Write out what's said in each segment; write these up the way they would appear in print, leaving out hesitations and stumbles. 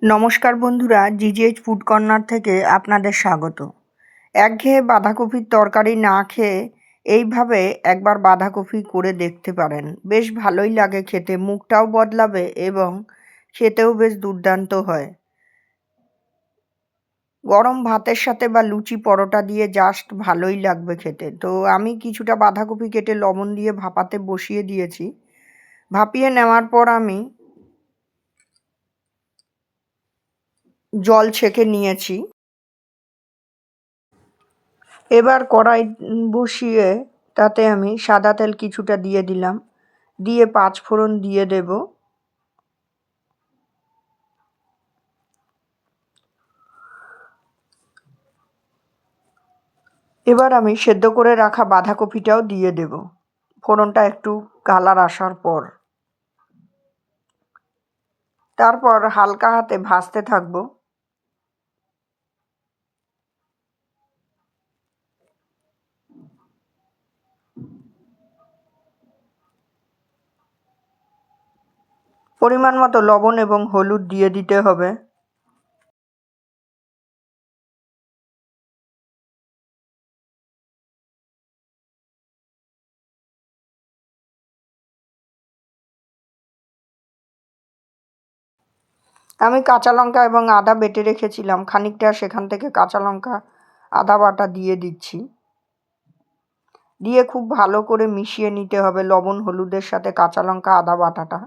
নমস্কার বন্ধুরা, জিজিএইচ food corner থেকে আপনাদের স্বাগত। একঘেয়ে বাঁধাকপির তরকারি না খেয়ে এইভাবে একবার বাঁধাকপি করে দেখতে পারেন। বেশ ভালোই লাগে খেতে, মুখটাও বদলাবে এবং খেতেও বেশ দুর্দান্ত হয়। গরম ভাতের সাথে বা লুচি পরোটা দিয়ে জাস্ট ভালোই লাগবে খেতে। তো আমি কিছুটা বাঁধাকপি কেটে লবণ দিয়ে ভাপাতে বসিয়ে দিয়েছি। ভাপিয়ে নেওয়ার পর আমি জল ছেঁকে নিয়েছি। এবার কড়াই বসিয়ে তাতে আমি সাদা তেল কিছুটা দিয়ে দিলাম, দিয়ে 5 ফোড়ন দিয়ে দেব। এবার আমি সেদ্ধ করে রাখা বাঁধাকপিটাও দিয়ে দেব ফোড়নটা একটু কালার আসার পর। তারপর হালকা হাতে ভাজতে থাকবো। পরিমাণ মতো লবণ এবং হলুদ দিয়ে দিতে হবে। আমি কাঁচা লঙ্কা এবং আদা বেটে রেখেছিলাম খানিকটা, সেখান থেকে কাঁচা লঙ্কা আদা বাটা দিয়ে দিচ্ছি। দিয়ে খুব ভালো করে মিশিয়ে নিতে হবে লবণ হলুদের সাথে কাঁচা লঙ্কা আদা বাটাটা।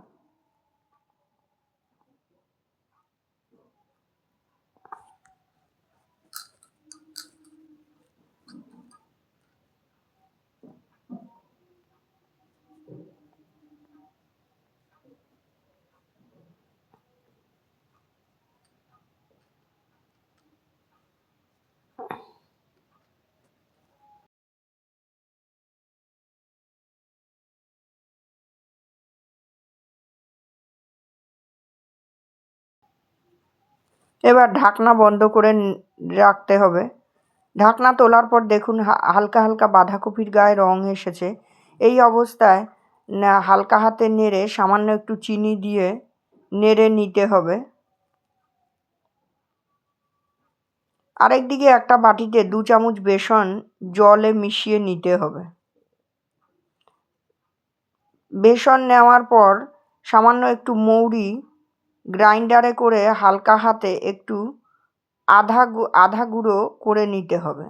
এবার ঢাকনা বন্ধ করে রাখতে হবে। ঢাকনা তোলার পর দেখুন হালকা হালকা বাঁধাকপির গায়ে রং এসেছে। এই অবস্থায় হালকা হাতে নেড়ে সামান্য একটু চিনি দিয়ে নেড়ে নিতে হবে। আরেকদিকে একটা বাটিতে 2 চামচ বেসন জলে মিশিয়ে নিতে হবে। বেসন নেওয়ার পর সামান্য একটু মৌরি গ্রাইন্ডারে করে হালকা হাতে একটু আধা গুঁড়ো করে নিতে হবে,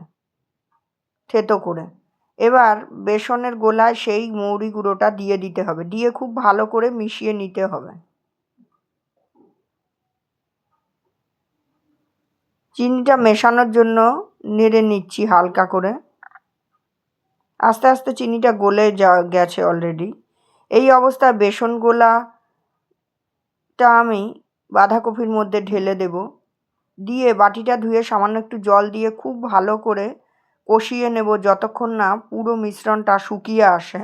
থেতো করে। এবার বেসনের গোলায় সেই মৌরি গুঁড়োটা দিয়ে দিতে হবে, দিয়ে খুব ভালো করে মিশিয়ে নিতে হবে। চিনিটা মেশানোর জন্য নেড়ে নিচ্ছি হালকা করে। আস্তে আস্তে চিনিটা গলে গেছে অলরেডি। এই অবস্থায় বেসন গোলাটা আমি বাঁধাকপির মধ্যে ঢেলে দেব। দিয়ে বাটিটা ধুয়ে সামান্য একটু জল দিয়ে খুব ভালো করে কষিয়ে নেব যতক্ষণ না পুরো মিশ্রণটা শুকিয়ে আসে।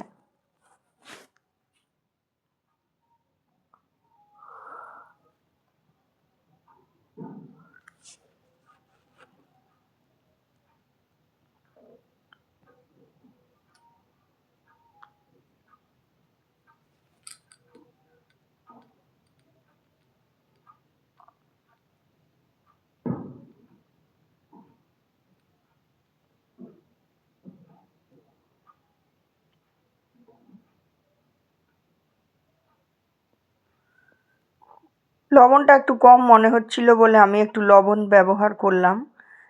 লবণটা একটু কম মনে হচ্ছিল বলে আমি একটু লবণ ব্যবহার করলাম।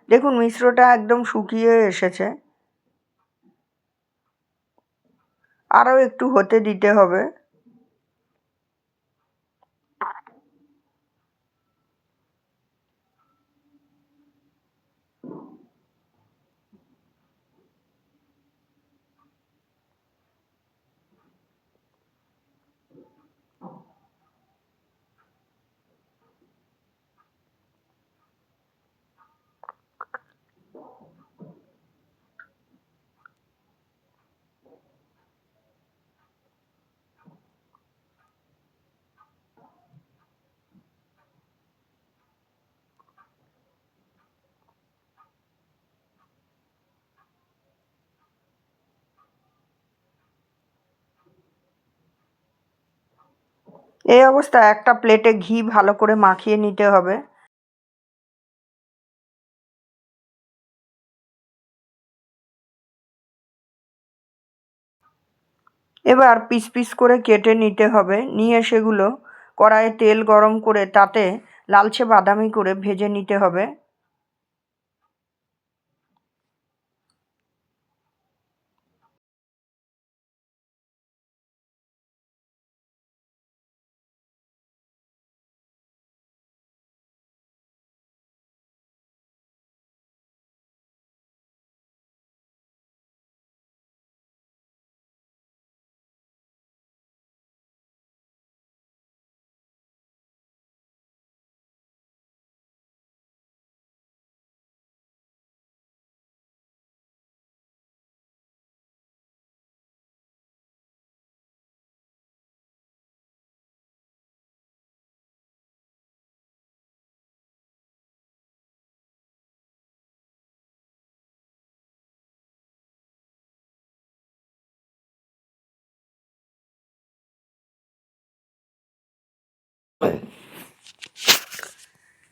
দেখুন মিশ্রটা একদম শুকিয়ে এসেছে, আরও একটু হতে দিতে হবে। এই অবস্থায় একটা প্লেটে ঘি ভালো করে মাখিয়ে নিতে হবে। এবার পিস পিস করে কেটে নিতে হবে, নিয়ে সেগুলো কড়াইয়ে তেল গরম করে তাতে লালচে বাদামি করে ভেজে নিতে হবে।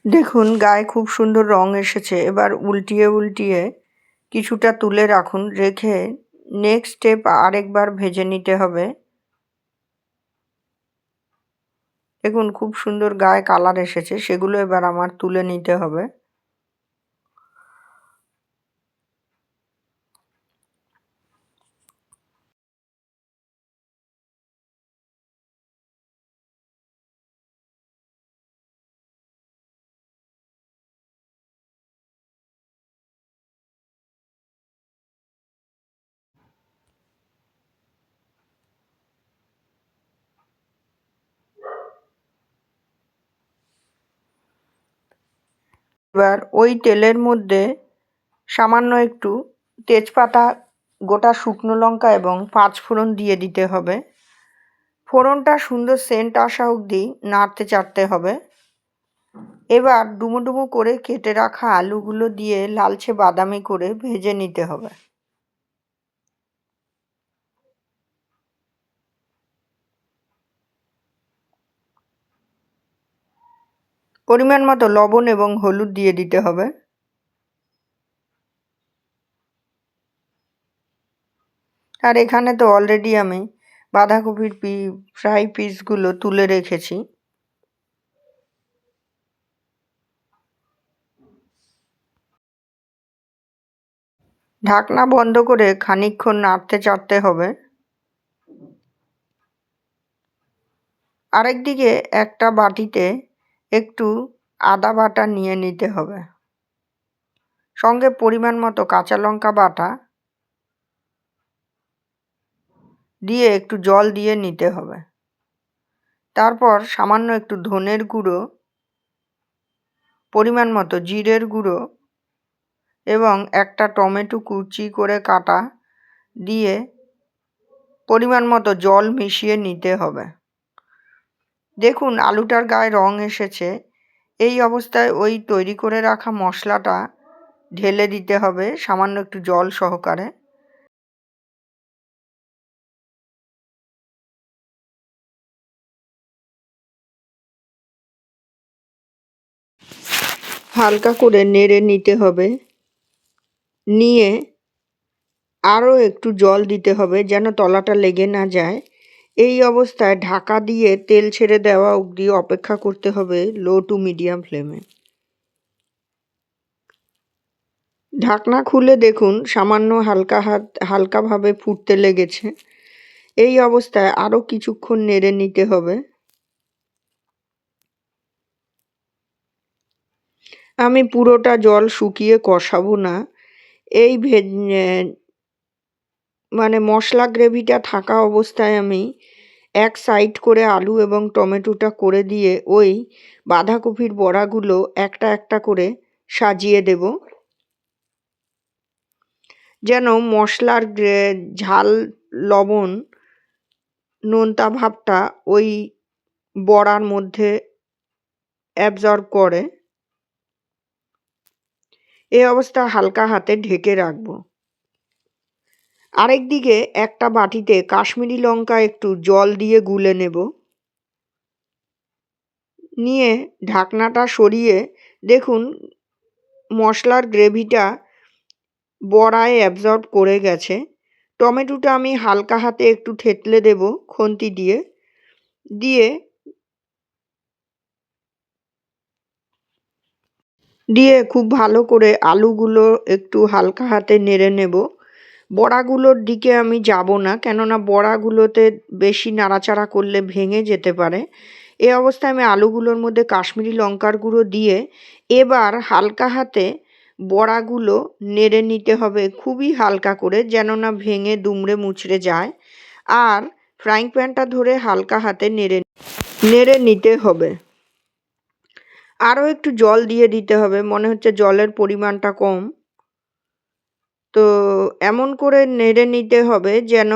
দেখুন গায়ে খুব সুন্দর রং এসেছে। এবার উল্টিয়ে উল্টিয়ে কিছুটা তুলে রাখুন, রেখে নেক্সট স্টেপ আরেকবার ভেজে নিতে হবে। দেখুন খুব সুন্দর গায়ে কালার এসেছে, সেগুলো এবার আমার তুলে নিতে হবে। এবার ওই তেলের মধ্যে সামান্য একটু তেজপাতা, গোটা শুকনো লঙ্কা এবং 5 ফোড়ন দিয়ে দিতে হবে। ফোড়নটা সুন্দর সেন্ট আসা অবধি নাড়তে চাড়তে হবে। এবার ডুমো ডুমো করে কেটে রাখা আলুগুলো দিয়ে লালচে বাদামি করে ভেজে নিতে হবে। পরিমাণ মতো লবণ এবং হলুদ দিয়ে দিতে হবে। আর এখানে তো অলরেডি আমি বাঁধাকপির ফ্রাই পিসগুলো তুলে রেখেছি। ঢাকনা বন্ধ করে খানিকক্ষণ নাড়তে চাড়তে হবে। আরেকদিকে একটা বাটিতে একটু আদা বাটা নিয়ে নিতে হবে, সঙ্গে পরিমাণ মতো কাঁচা লঙ্কা বাটা দিয়ে একটু জল দিয়ে নিতে হবে। তারপর সামান্য একটু ধনের গুঁড়ো, পরিমাণ মতো জিরের গুঁড়ো এবং একটা টমেটো কুচি করে কাটা দিয়ে পরিমাণ মতো জল মিশিয়ে নিতে হবে। দেখুন আলুটার গায়ে রং এসেছে। এই অবস্থায় ওই তৈরি করে রাখা মশলাটা ঢেলে দিতে হবে সামান্য একটু জল সহকারে। হালকা করে নেড়ে নিতে হবে, নিয়ে আরও একটু জল দিতে হবে যেন তলাটা লেগে না যায়। এই অবস্থায় ঢাকা দিয়ে তেল ছেড়ে দেওয়া অবধি অপেক্ষা করতে হবে লো টু মিডিয়াম ফ্লেমে। ঢাকনা খুলে দেখুন সামান্য হালকাভাবে ফুটতে লেগেছে। এই অবস্থায় আরও কিছুক্ষণ নেড়ে নিতে হবে। আমি পুরোটা জল শুকিয়ে কষাবো না। এই মানে মশলা গ্রেভিটা থাকা অবস্থায় আমি এক সাইড করে আলু এবং টমেটোটা করে দিয়ে ওই বাঁধাকপির বড়াগুলো একটা একটা করে সাজিয়ে দেব, যেন মশলার ঝাল, লবণ, নোনতা ভাবটা ওই বড়ার মধ্যে অ্যাবজর্ব করে। এই অবস্থা হালকা হাতে ঢেকে রাখবো। আরেকদিকে একটা বাটিতে কাশ্মীরি লঙ্কা একটু জল দিয়ে গুলে নেব। নিয়ে ঢাকনাটা সরিয়ে দেখুন মশলার গ্রেভিটা বড়ায় অ্যাবজর্ব করে গেছে। টমেটোটা আমি হালকা হাতে একটু থেতলে দেব খুন্তি দিয়ে, দিয়ে খুব ভালো করে আলুগুলো একটু হালকা হাতে নেড়ে নেব। বড়াগুলোর দিকে আমি যাব না, কেননা বড়াগুলোতে বেশি নাড়াচাড়া করলে ভেঙে যেতে পারে। এই অবস্থায় আমি আলুগুলোর মধ্যে কাশ্মীরি লঙ্কার গুঁড়ো দিয়ে এবার হালকা হাতে বড়াগুলো নেড়ে নিতে হবে, খুবই হালকা করে, যেন না ভেঙে দুমড়ে মুচড়ে যায়। আর ফ্রাইং প্যানটা ধরে হালকা হাতে নেড়ে নিতে হবে। আরও একটু জল দিয়ে দিতে হবে, মনে হচ্ছে জলের পরিমাণটা কম। তো এমন করে নেড়ে নিতে হবে যেন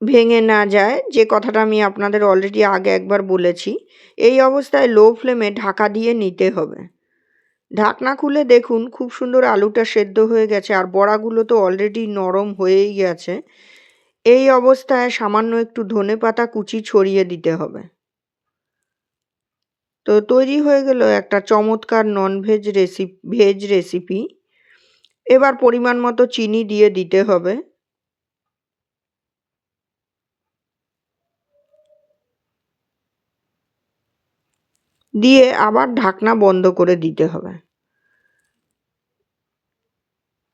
ভেঙে না যায়, যে কথাটা আমি আপনাদের অলরেডি আগে একবার বলেছি। এই অবস্থায় লো ফ্লেমে ঢাকা দিয়ে নিতে হবে। ঢাকনা খুলে দেখুন খুব সুন্দর আলুটা সেদ্ধ হয়ে গেছে, আর বড়াগুলো তো অলরেডি নরম হয়েই গেছে। এই অবস্থায় সামান্য একটু ধনেপাতা কুচি ছড়িয়ে দিতে হবে। তো তৈরি হয়ে গেল একটা চমৎকার ভেজ রেসিপি। এবার পরিমাণ মতো চিনি দিয়ে দিতে হবে। দিয়ে আবার ঢাকনা বন্ধ করে দিতে হবে।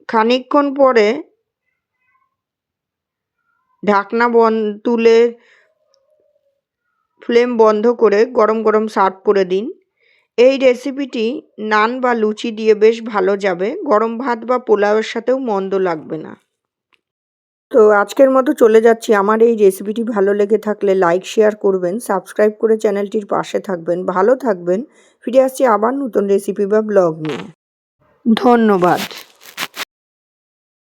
খানিকক্ষণ পরে ঢাকনা তুলে ফ্লেম বন্ধ করে গরম গরম সার্ভ করে দিন। এই রেসিপিটি নান বা লুচি দিয়ে বেশ ভালো যাবে, গরম ভাত বা পোলাওয়ের সাথেও মন্দ লাগবে না। তো আজকের মতো চলে যাচ্ছি। আমার এই রেসিপিটি ভালো লেগে থাকলে লাইক শেয়ার করবেন, সাবস্ক্রাইব করে চ্যানেলটির পাশে থাকবেন। ভালো থাকবেন। ফিরে আসছি আবার নতুন রেসিপি বা ব্লগ নিয়ে। ধন্যবাদ।